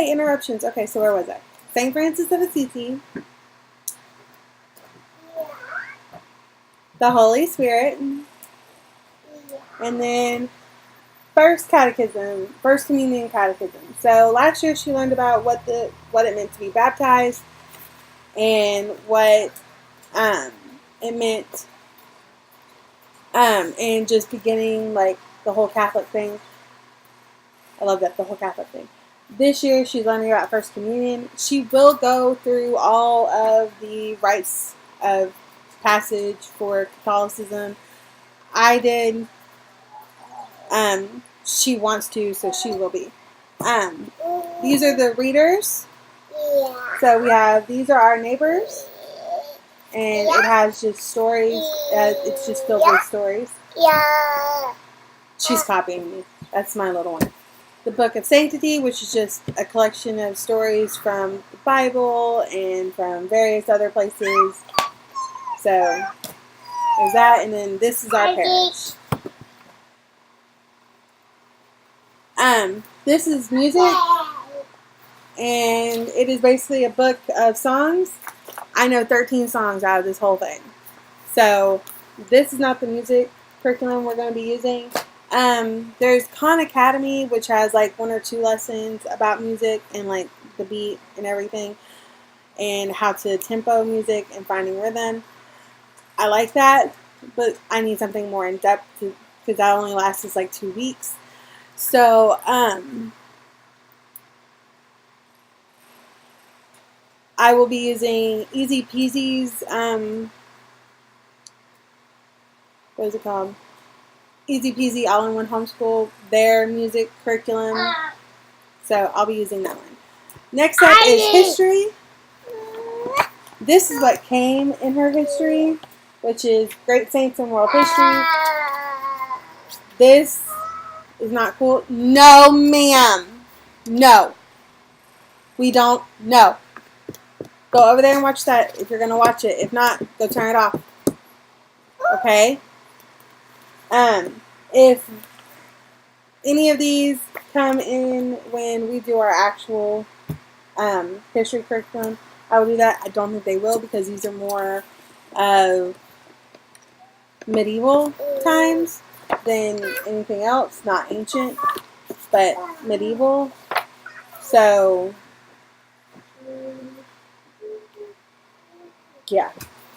Yay, interruptions. Okay, so where was I? St. Francis of Assisi, the Holy Spirit, and then First Communion Catechism. So last year she learned about what it meant to be baptized and what it meant, and just beginning like the whole Catholic thing. I love that, the whole Catholic thing. This year she's learning about First Communion. She will go through all of the rites of passage for Catholicism. I did. She wants to, so she will be. These are the readers. So we have, these are our neighbors. And it has just stories. It's just filled with stories. She's copying me. That's my little one. The Book of Sanctity, which is just a collection of stories from the Bible and from various other places. So there's that, and then this is our parish. This is music, and it is basically a book of songs. I know 13 songs out of this whole thing. So this is not the music curriculum we're going to be using. There's Khan Academy, which has like 1 or 2 lessons about music and like the beat and everything, and how to tempo music and finding rhythm. I like that, but I need something more in depth because that only lasts us like 2 weeks. So, I will be using Easy Peasy's, what is it called? Easy Peasy All-in-One Homeschool, their music curriculum. So, I'll be using that one. Next up is history. This is what came in her history, which is Great Saints in World History. This is not cool. No, ma'am. No. We don't. No. Go over there and watch that if you're going to watch it. If not, go turn it off. Okay? If any of these come in when we do our actual history curriculum, I will do that. I don't think they will because these are more medieval times than anything else. Not ancient, but medieval. So, yeah,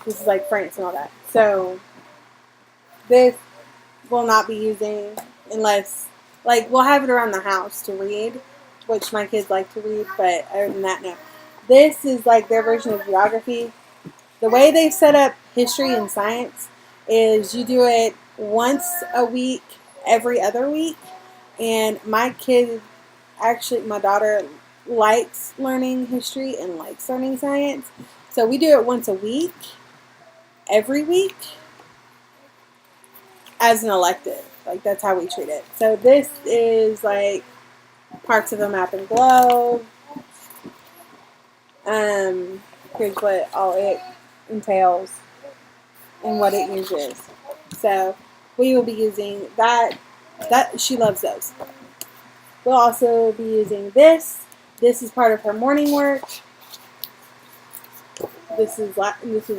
this is like France and all that. So, this will not be using unless, like, we'll have it around the house to read, which my kids like to read, but other than that, no. This is like their version of geography. The way they've set up history and science is you do it once a week, every other week, and my kid, actually, my daughter likes learning history and likes learning science, so we do it once a week, every week, as an elective. Like, that's how we treat it. So this is like parts of a map and globe. Here's what all it entails and what it uses. So we will be using that. She loves those. We'll also be using this. This is part of her morning work. This was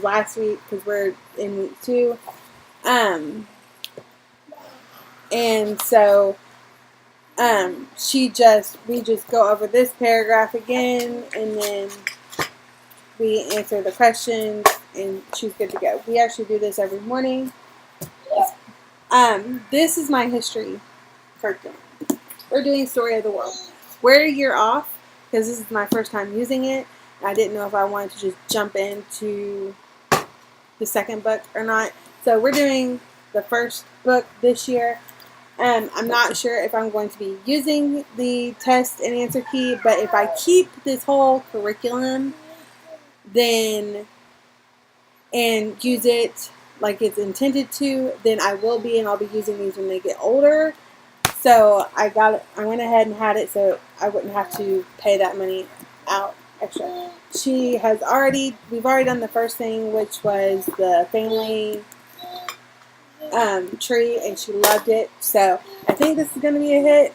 last week because we're in week 2. And so we just go over this paragraph again, and then we answer the questions, and she's good to go. We actually do this every morning. This is my history curriculum. We're doing Story of the World. We're a year off because this is my first time using it. I didn't know if I wanted to just jump into the second book or not. So we're doing the first book this year. I'm not sure if I'm going to be using the test and answer key, but if I keep this whole curriculum and use it like it's intended to, then I will be, and I'll be using these when they get older. So I went ahead and had it so I wouldn't have to pay that money out extra. We've already done the first thing, which was the family tree, and she loved it. So I think this is going to be a hit.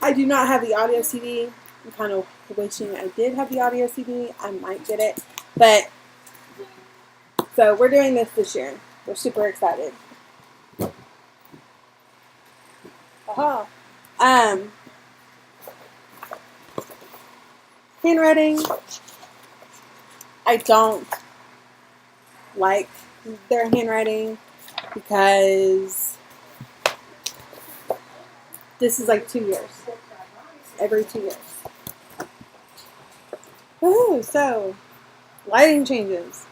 I do not have the audio CD, I'm kind of wishing I did have the audio CD. I might get it. But, so we're doing this year. We're super excited. Aha. Handwriting. I don't like their handwriting because this is like 2 years. Every 2 years. Woohoo! So, lighting changes.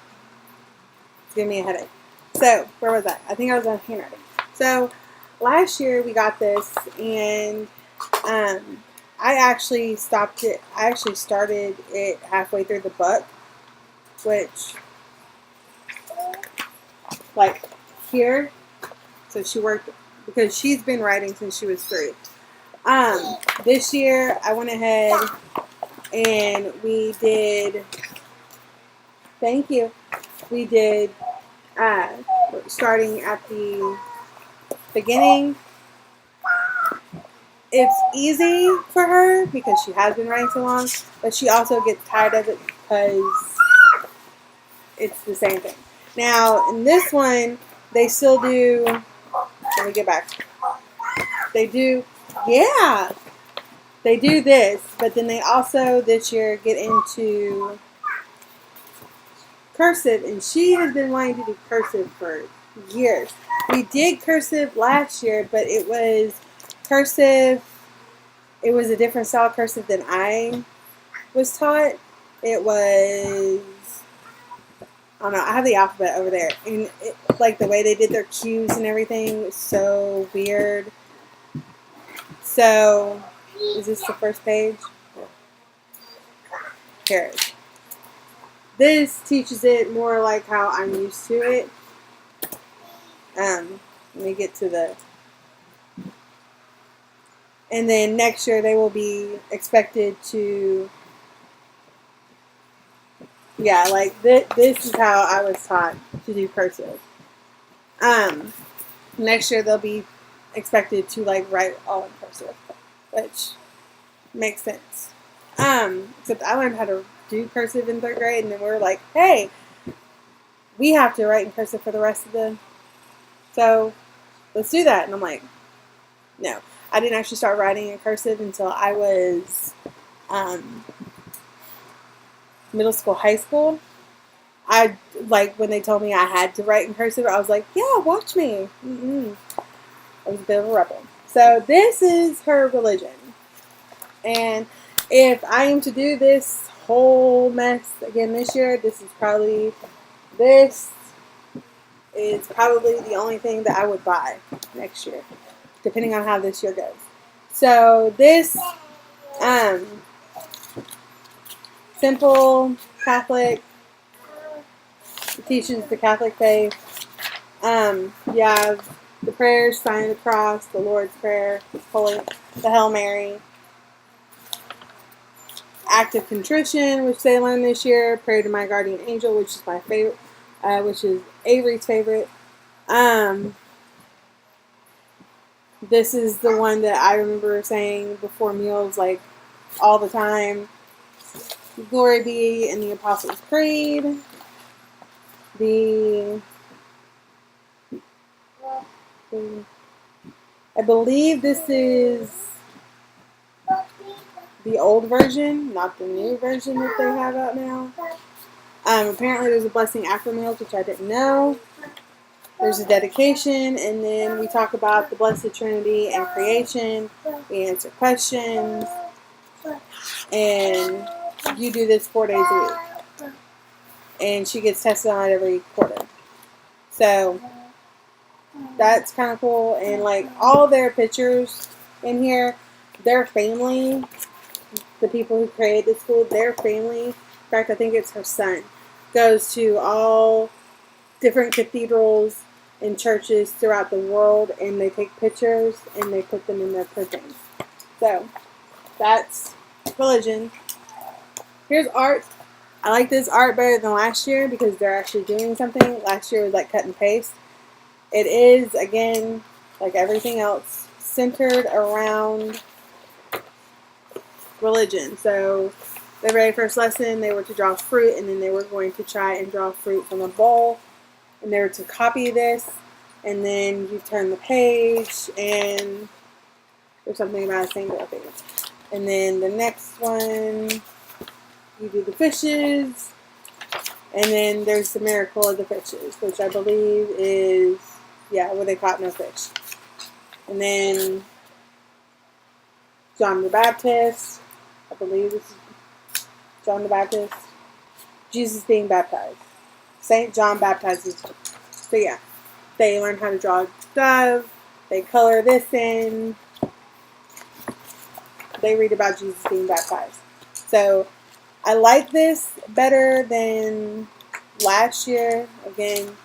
It's giving me a headache. So, where was I? I think I was on handwriting. So, last year we got this, and I actually stopped it. I actually started it halfway through the book, which, like, here. So she worked, because she's been writing since she was 3. This year I went ahead and we did, thank you, we did, starting at the beginning. It's easy for her because she has been writing so long, but she also gets tired of it because it's the same thing. Now, in this one, they still do, let me get back. They do, yeah, they do this, but then they also this year get into cursive, and she has been wanting to do cursive for years. We did cursive last year, but it was cursive, it was a different style cursive than I was taught. It was, I don't know, I have the alphabet over there, and it, like the way they did their cues and everything was so weird. So, is this the first page? Here it is. This teaches it more like how I'm used to it. Let me get to the, and then next year they will be expected to, yeah, like this is how I was taught to do cursive. Next year they'll be expected to like write all in cursive, which makes sense. Except I learned how to do cursive in 3rd grade, and then we were like, hey, we have to write in cursive for the rest of the, so let's do that. And I'm like, no. I didn't actually start writing in cursive until I was middle school, high school. I, like, when they told me I had to write in cursive, I was like, yeah, watch me. I was a bit of a rebel. So this is her religion. And if I am to do this whole mess again this year, this is probably the only thing that I would buy next year, depending on how this year goes. So this simple Catholic, teaches the Catholic faith. You have the prayers, sign of the cross, the Lord's Prayer, the Hail Mary, act of contrition, which they learned this year, prayer to my guardian angel, which is my favorite, which is Avery's favorite. This is the one that I remember saying before meals, like, all the time. Glory be in the Apostles' Creed. I believe this is the old version, not the new version that they have out now. Apparently there's a blessing after meals, which I didn't know. There's a dedication, and then we talk about the Blessed Trinity and creation. We answer questions, and you do this 4 days a week. And she gets tested on it every quarter. So that's kind of cool. And like all their pictures in here, their family, the people who created the school, their family, in fact, I think it's her son, goes to all different cathedrals and churches throughout the world, and they take pictures and they put them in their printings. So that's religion. Here's art. I like this art better than last year because they're actually doing something. Last year was like cut and paste. It is, again, like everything else, centered around religion. So the very first lesson, they were to draw fruit, and then they were going to try and draw fruit from a bowl, and they were to copy this, and then you turn the page, and there's something about a single thing. And then the next one, you do the fishes, and then there's the miracle of the fishes, which I believe is, where they caught no fish. And then John the Baptist, I believe this is John the Baptist, Jesus being baptized. Saint John baptizes. So yeah, they learn how to draw a dove, they color this in, they read about Jesus being baptized. So I like this better than last year, again,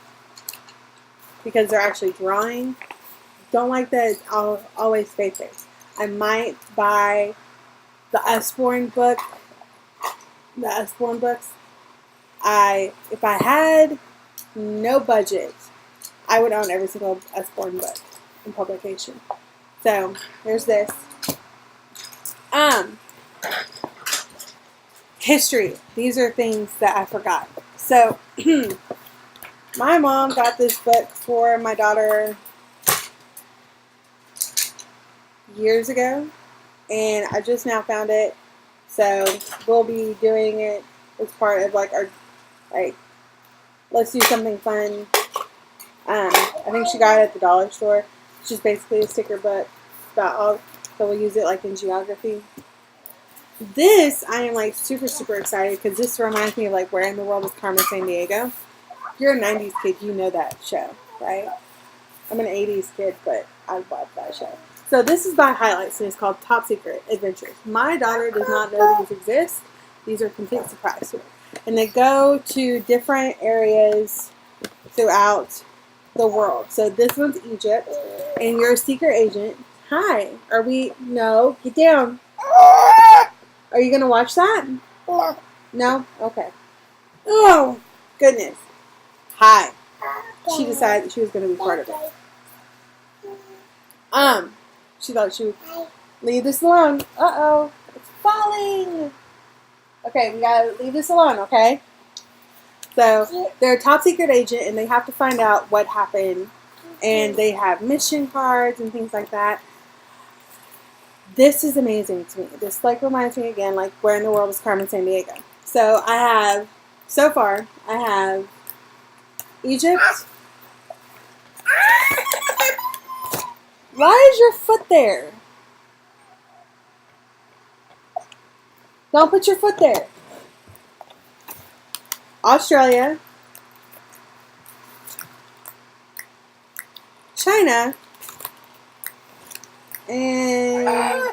because they're actually drawing. Don't like that it's always faith-based. I might buy the Usborne book, the Usborne books. If I had no budget, I would own every single Usborne book in publication. So there's this. History. These are things that I forgot. So my mom got this book for my daughter years ago, and I just now found it. So we'll be doing it as part of like our let's do something fun. I think she got it at the dollar store. It's just basically a sticker book about all. So we'll use it like in geography. This, I am like super, super excited because this reminds me of like Where in the World is Carmen Sandiego. If you're a 90s kid, you know that show, right? I'm an 80s kid, but I love that show. So this is by Highlights, and it's called Top Secret Adventures. My daughter does not know these exist. These are a complete surprise to her. And they go to different areas throughout the world. So this one's Egypt, and you're a secret agent. Hi. No, get down. Are you going to watch that? No? Okay. Oh, goodness. Hi. She decided that she was going to be part of it. She thought she would leave this alone. Uh-oh. It's falling. Okay, we got to leave this alone, okay? So, they're a top secret agent, and they have to find out what happened. And they have mission cards and things like that. This is amazing to me. This like reminds me again, like Where in the World is Carmen Sandiego. So far, I have Egypt. Why is your foot there? Don't put your foot there. Australia. China. And I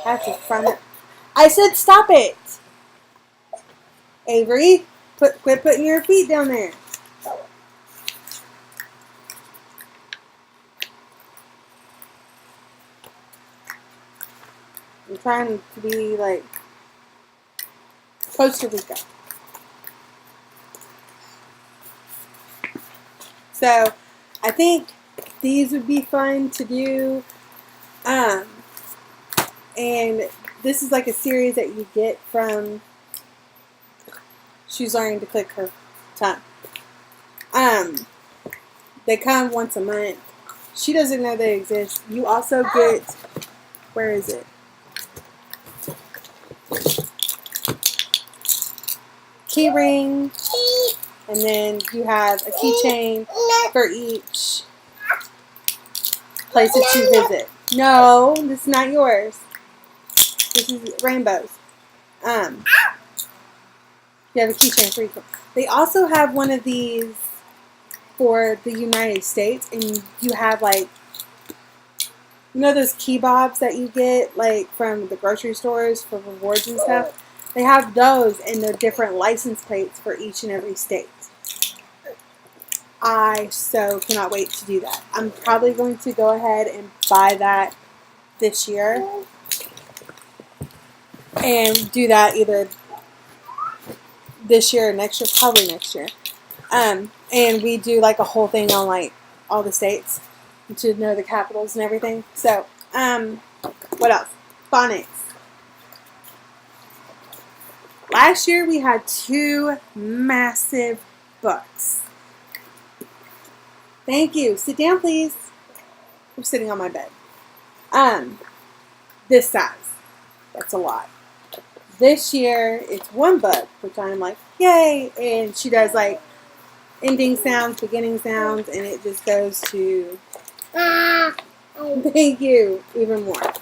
have to front it. I said stop it. Avery, quit putting your feet down there. I'm trying to be like Costa Rica. So, I think these would be fun to do. And this is like a series that you get from She's Learning to Click Her Tongue. They come once a month. She doesn't know they exist. You also get, where is it? Key ring. And then you have a keychain for each place that you visit. No, this is not yours. This is rainbows. You have a keychain for each one. They also have one of these for the United States, and you have like, you know those key bobs that you get like from the grocery stores for rewards and stuff? They have those, and they're different license plates for each and every state. I so cannot wait to do that. I'm probably going to go ahead and buy that this year and do that either this year or next year, probably next year. And we do like a whole thing on like all the states. to know the capitals and everything. So, what else? Phonics. Last year we had 2 massive books. Thank you. Sit down, please. I'm sitting on my bed. This size. That's a lot. This year it's 1 book, which I'm like, yay! And she does like ending sounds, beginning sounds, and it just goes to thank you even more.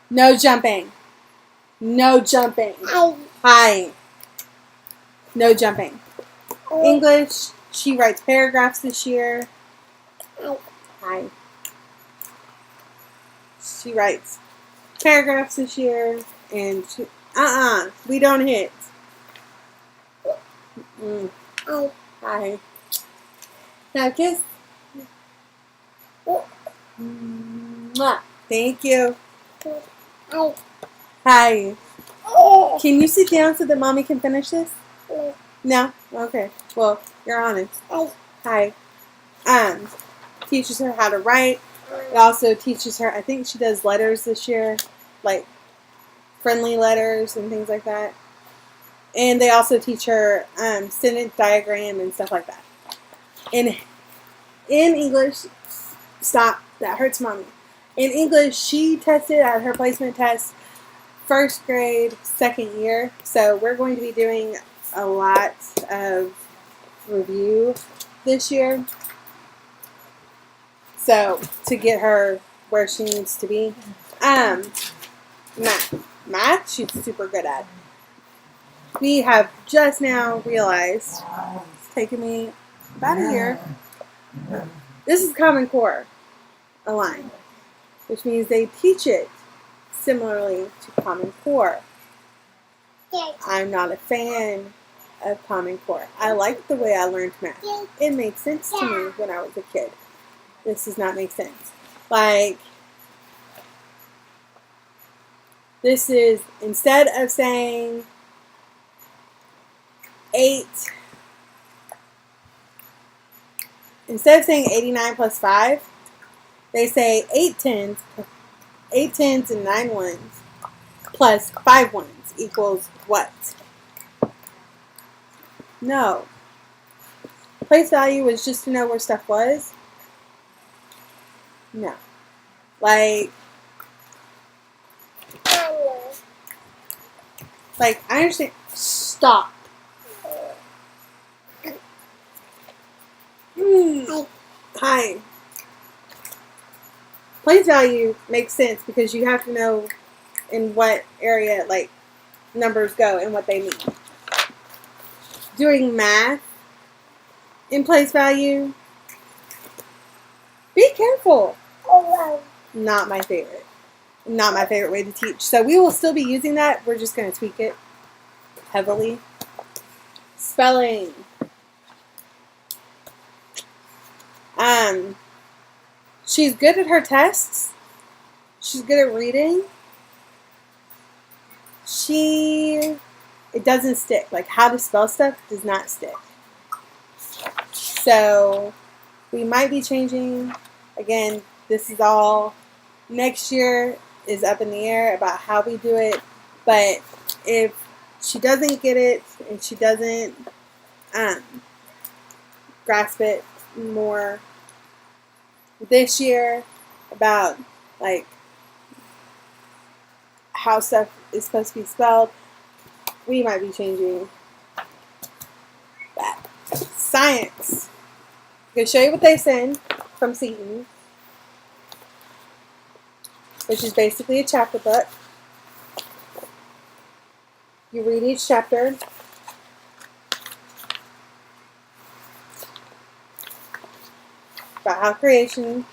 No jumping. No jumping. Hi. No jumping. English, she writes paragraphs this year. Hi. She writes paragraphs this year, and she, we don't hit. Hi. Now kiss. Mwah. Thank you. Hi. Can you sit down so that mommy can finish this? No? Okay. Well, you're honest. Hi. Teaches her how to write. It also teaches her, I think she does letters this year, like friendly letters and things like that. And they also teach her sentence diagram and stuff like that. In English, stop, that hurts mommy. In English, she tested at her placement test 1st grade, 2nd year. So we're going to be doing a lot of review this year. So to get her where she needs to be. Math, she's super good at. We have just now realized, it's taken me about a year, this is Common Core aligned, which means they teach it similarly to Common Core. I'm not a fan of Common Core. I liked the way I learned math. It made sense to me when I was a kid. This does not make sense. Like, this is, instead of saying 89 plus 5, they say 8 tens and 9 ones plus 5 ones equals what? No. Place value was just to know where stuff was. No. Like, I understand. Stop. Hi. Place value makes sense because you have to know in what area, like, numbers go and what they mean. Doing math in place value, be careful. Not my favorite. Not my favorite way to teach. So we will still be using that. We're just going to tweak it heavily. Spelling. She's good at her tests. She's good at reading. It doesn't stick. Like, how to spell stuff does not stick. So we might be changing. Again, this is all next year is up in the air about how we do it. But if she doesn't get it and she doesn't grasp it more this year about, like, how stuff is supposed to be spelled, we might be changing that. Science. I'm going to show you what they send from Seton, which is basically a chapter book. You read each chapter. About how creation,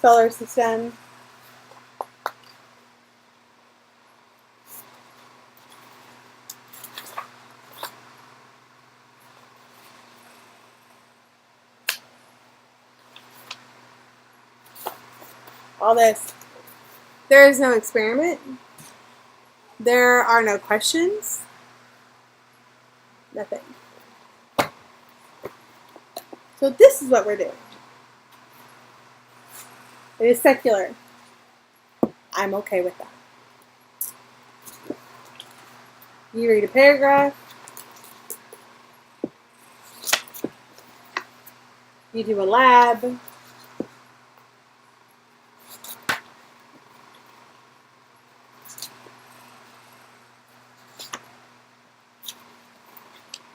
solar system, all this. There is no experiment. There are no questions. Nothing. So this is what we're doing. It is secular. I'm okay with that. You read a paragraph. You do a lab.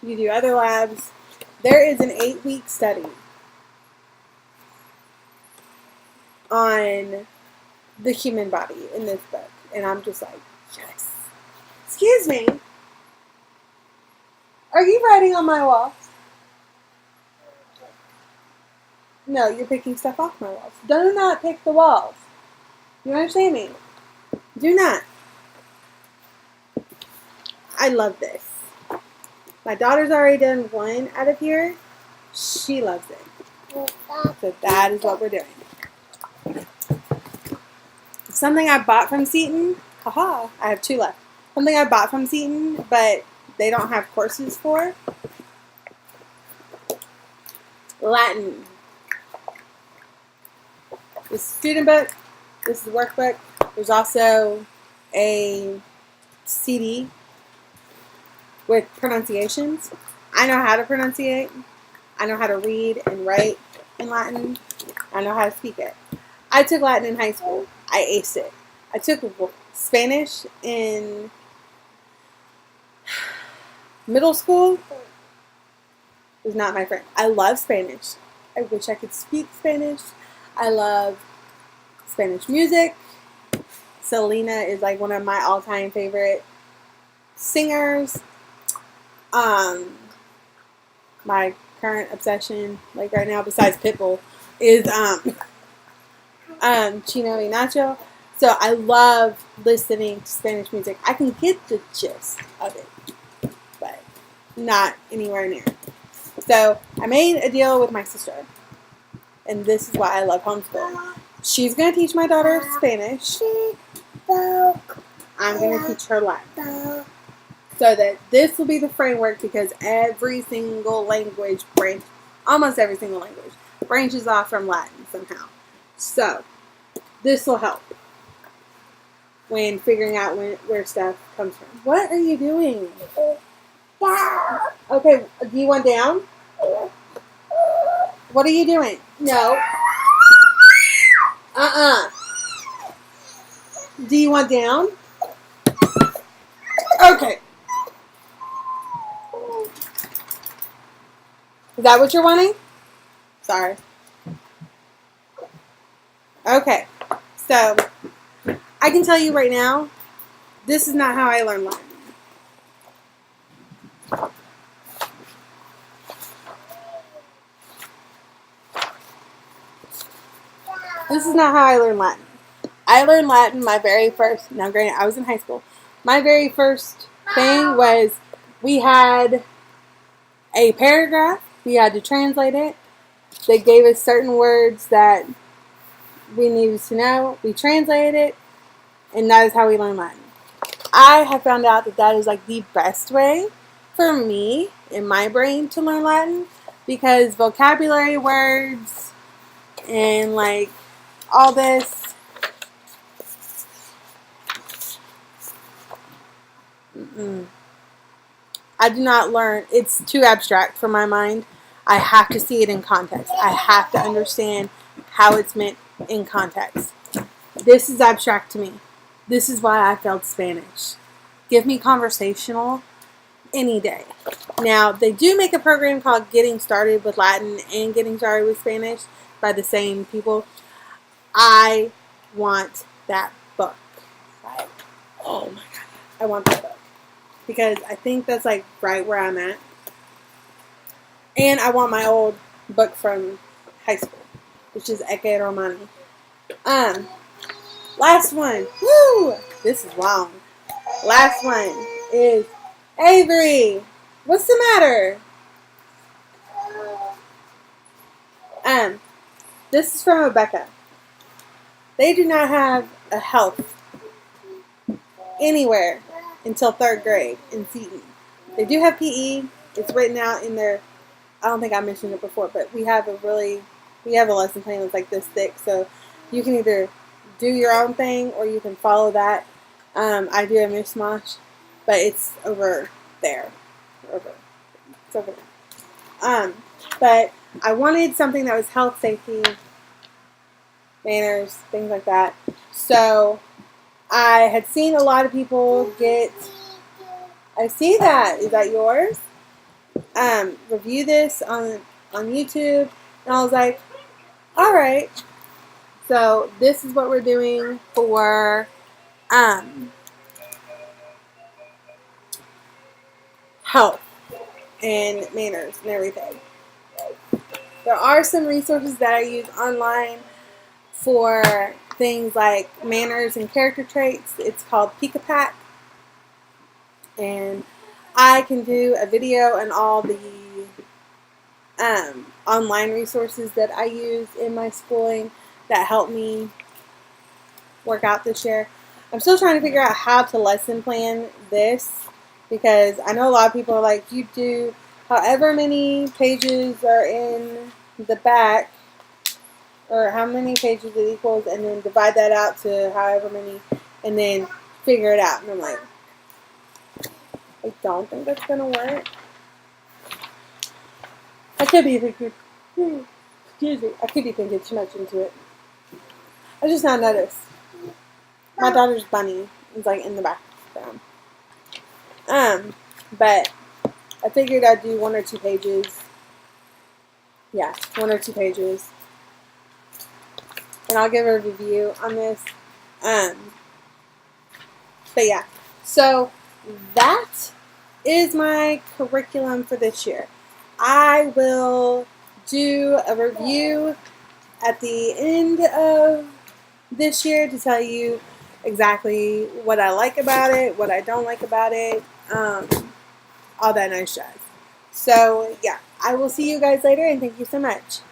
You do other labs. There is an 8-week study on the human body in this book. And I'm just like, yes. Excuse me. Are you writing on my walls? No, you're picking stuff off my walls. Do not pick the walls. You understand me? Do not. I love this. My daughter's already done one out of here. She loves it. So that is what we're doing. Something I bought from Seton. Haha, I have 2 left. Something I bought from Seton, but they don't have courses for. Latin. This is a student book. This is a workbook. There's also a CD with pronunciations. I know how to pronunciate. I know how to read and write in Latin. I know how to speak it. I took Latin in high school. I aced it. I took Spanish in middle school. It was not my friend. I love Spanish. I wish I could speak Spanish. I love Spanish music. Selena is like one of my all-time favorite singers. My current obsession, like right now, besides Pitbull, is Chino y Nacho. So I love listening to Spanish music. I can get the gist of it, but not anywhere near. So I made a deal with my sister, and this is why I love homeschool. She's going to teach my daughter Spanish. I'm going to teach her Latin. So that this will be the framework, because every single language almost every single language branches off from Latin somehow. So this will help when figuring out where stuff comes from. What are you doing? Okay, do you want down? What are you doing? No. Do you want down? Okay. Is that what you're wanting? Sorry. Okay. So, I can tell you right now, this is not how I learned Latin. This is not how I learned Latin. I learned Latin my very first, now granted, I was in high school. My very first thing was we had a paragraph. We had to translate it. They gave us certain words that we needed to know. We translated it, and that is how we learned Latin. I have found out that that is like the best way for me in my brain to learn Latin, because vocabulary words and like all this, I do not learn. It's too abstract for my mind. I have to see it in context. I have to understand how it's meant in context. This is abstract to me. This is why I failed Spanish. Give me conversational any day. Now, they do make a program called Getting Started with Latin and Getting Started with Spanish by the same people. I want that book. Like, oh my God. I want that book. Because I think that's like right where I'm at. And I want my old book from high school, which is Ecce Romani. Last one. Woo! This is long. Last one is Avery. What's the matter? This is from Rebecca. They do not have a health anywhere until 3rd grade in Seton. They do have PE. It's written out in their I don't think I mentioned it before, but we have a lesson plan that's like this thick, so you can either do your own thing or you can follow that. I do a mishmash, but it's over there. It's over there. But I wanted something that was health, safety, manners, things like that. So I had seen a lot of people get. I see that. Is that yours? Review this on YouTube, and I was like, all right. So this is what we're doing for health and manners and everything. There are some resources that I use online for things like manners and character traits. It's called Pick-a-Pack, and I can do a video and all the online resources that I use in my schooling that help me work out this year. I'm still trying to figure out how to lesson plan this, because I know a lot of people are like, you do however many pages are in the back, or how many pages it equals, and then divide that out to however many, and then figure it out. And I'm like, I don't think that's going to work. I could be thinking, I could be thinking too much into it. I just now noticed my daughter's bunny is like in the background. But I figured I'd do 1 or 2 pages. Yeah, 1 or 2 pages. And I'll give a review on this. But yeah, so that is my curriculum for this year. I will do a review at the end of this year to tell you exactly what I like about it, what I don't like about it, all that nice jazz. So yeah, I will see you guys later, and thank you so much.